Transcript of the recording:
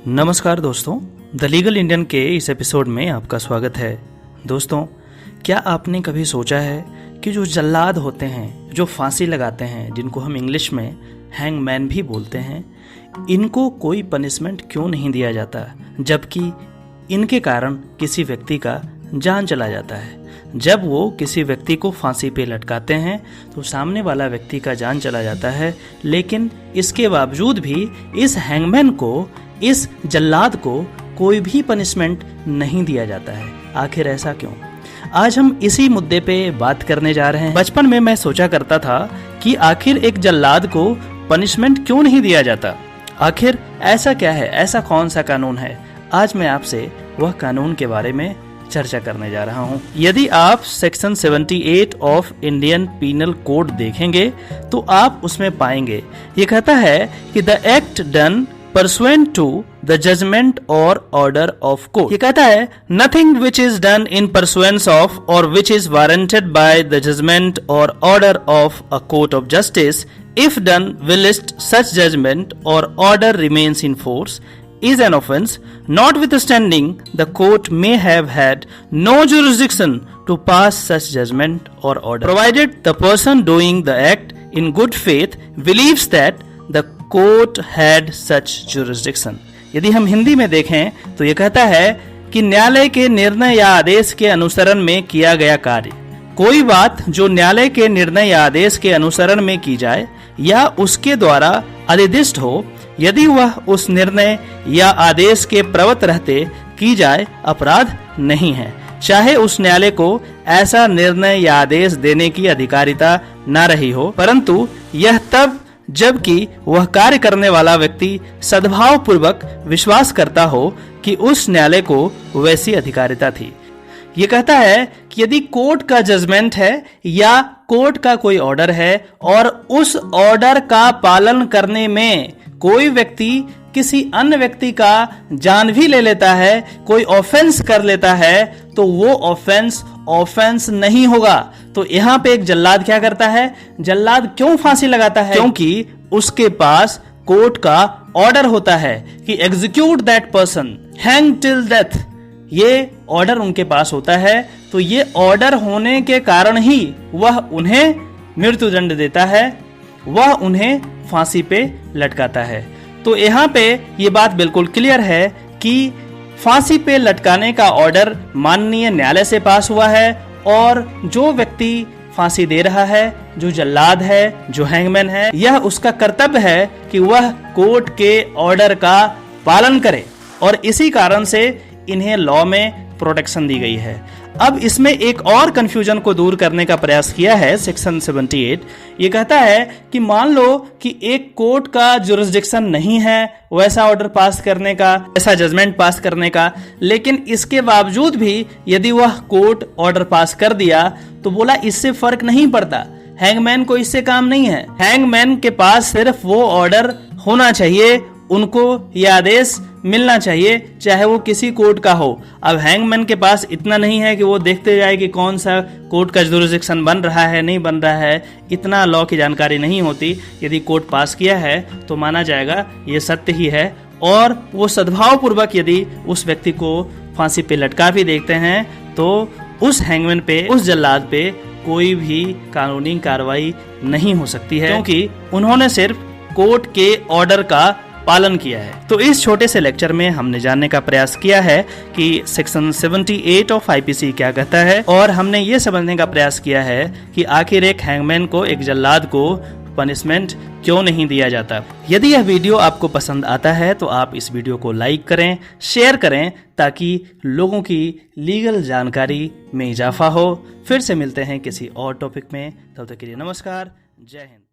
नमस्कार दोस्तों, the legal Indian के इस एपिसोड में आपका स्वागत है। दोस्तों, क्या आपने कभी सोचा है कि जो जल्लाद होते हैं, जो फांसी लगाते हैं, जिनको हम इंग्लिश में हैंगमैन भी बोलते हैं, इनको कोई पनिशमेंट क्यों नहीं दिया जाता, जबकि इनके कारण किसी व्यक्ति का जान चला जाता है। जब वो किसी व्यक्ति को फांसी पे लटकाते हैं तो सामने वाला व्यक्ति का जान चला जाता है, लेकिन इसके बावजूद भी इस हैंगमैन को, इस जल्लाद को कोई भी पनिशमेंट नहीं दिया जाता है। आखिर ऐसा क्यों? आज हम इसी मुद्दे पे बात करने जा रहे हैं। बचपन में मैं सोचा करता था कि आखिर एक जल्लाद को पनिशमेंट क्यों नहीं दिया जाता, आखिर ऐसा क्या है, ऐसा कौन सा कानून है। आज मैं आपसे वह कानून के बारे में चर्चा करने जा रहा हूँ। यदि आप section 78 of Indian Penal Code देखेंगे तो आप उसमें पाएंगे, ये कहता है कि the act done pursuant to the judgment or order of court। ये कहता है nothing which is done in pursuance of or which is warranted by the judgment or order of a court of justice, if done whilst such judgment or order remains in force, is an offence, notwithstanding the court may have had no jurisdiction to pass such judgment or order, provided the person doing the act in good faith believes that the court had such jurisdiction। यदि हम हिंदी में देखें तो ये कहता है कि न्यायालय के निर्णय या आदेश के अनुसरण में किया गया कार्य, कोई बात जो न्यायालय के निर्णय या आदेश के अनुसरण में की जाए या उसके द्वारा अधिदिष्ट हो, यदि वह उस निर्णय या आदेश के प्रवृत्त रहते की जाए, अपराध नहीं है, चाहे उस न्यायालय को ऐसा निर्णय या आदेश देने की अधिकारिता न रही हो, परंतु यह तब जबकि वह कार्य करने वाला व्यक्ति सद्भाव पूर्वक विश्वास करता हो कि उस न्यायालय को वैसी अधिकारिता थी। ये कहता है कि यदि कोर्ट का जजमेंट है या कोर्ट का कोई ऑर्डर है और उस ऑर्डर का पालन करने में कोई व्यक्ति किसी अन्य व्यक्ति का जान भी ले लेता है, कोई ऑफेंस कर लेता है, तो वो ऑफेंस नहीं होगा। तो यहाँ पे एक जल्लाद क्या करता है? जल्लाद क्यों फांसी लगाता है? क्योंकि उसके पास कोर्ट का ऑर्डर होता है कि execute that person, hang till death. ये ऑर्डर उनके पास होता है, तो ये ऑर्डर होने के कारण ही वह उन्हें मृत्युदंड देता है, वह उन्हें फांसी पे लटकाता है। तो यहाँ पे ये बात बिल्कुल क्लियर है कि फांसी पे लटकाने का ऑर्डर माननीय न्यायालय से पास हुआ है और जो व्यक्ति फांसी दे रहा है, जो जल्लाद है, जो हैंगमैन है, यह उसका कर्तव्य है कि वह कोर्ट के ऑर्डर का पालन करे, और इसी कारण से इन्हें लॉ में प्रोटेक्शन दी गई है। अब इसमें एक और कंफ्यूजन को दूर करने का प्रयास किया है सेक्शन 78। ये कहता है कि मान लो कि एक कोर्ट का जुरिस्डिक्शन नहीं है वैसा ऑर्डर पास करने का, ऐसा जजमेंट पास करने का, लेकिन इसके बावजूद भी यदि वह कोर्ट ऑर्डर पास कर दिया तो बोला इससे फर्क नहीं पड़ता, हैंगमैन को इससे काम नहीं है। हैंगमैन के पास सिर्फ वो ऑर्डर होना चाहिए, उनको यह आदेश मिलना चाहिए, चाहे वो किसी कोर्ट का हो। अब हैंगमैन के पास इतना नहीं है कि वो देखते जाए कि कौन सा कोर्ट का जुरिस्डिक्शन बन रहा है, नहीं बन रहा है, इतना लॉ की जानकारी नहीं होती। यदि कोर्ट पास किया है तो माना जाएगा ये सत्य ही है, और वो सद्भाव पूर्वक यदि उस व्यक्ति को फांसी पे लटका भी देखते हैं तो उस हैंगमैन पे, उस जल्लाद पे कोई भी कानूनी कार्रवाई नहीं हो सकती है, क्योंकि उन्होंने सिर्फ कोर्ट के ऑर्डर का पालन किया है। तो इस छोटे से लेक्चर में हमने जानने का प्रयास किया है कि सेक्शन 78 ऑफ आईपीसी क्या कहता है, और हमने ये समझने का प्रयास किया है कि आखिर एक हैंगमैन को, एक जल्लाद को पनिशमेंट क्यों नहीं दिया जाता। यदि यह वीडियो आपको पसंद आता है तो आप इस वीडियो को लाइक करें, शेयर करें, ताकि लोगों की लीगल जानकारी में इजाफा हो। फिर से मिलते हैं किसी और टॉपिक में, तब तक के लिए नमस्कार, जय हिंद।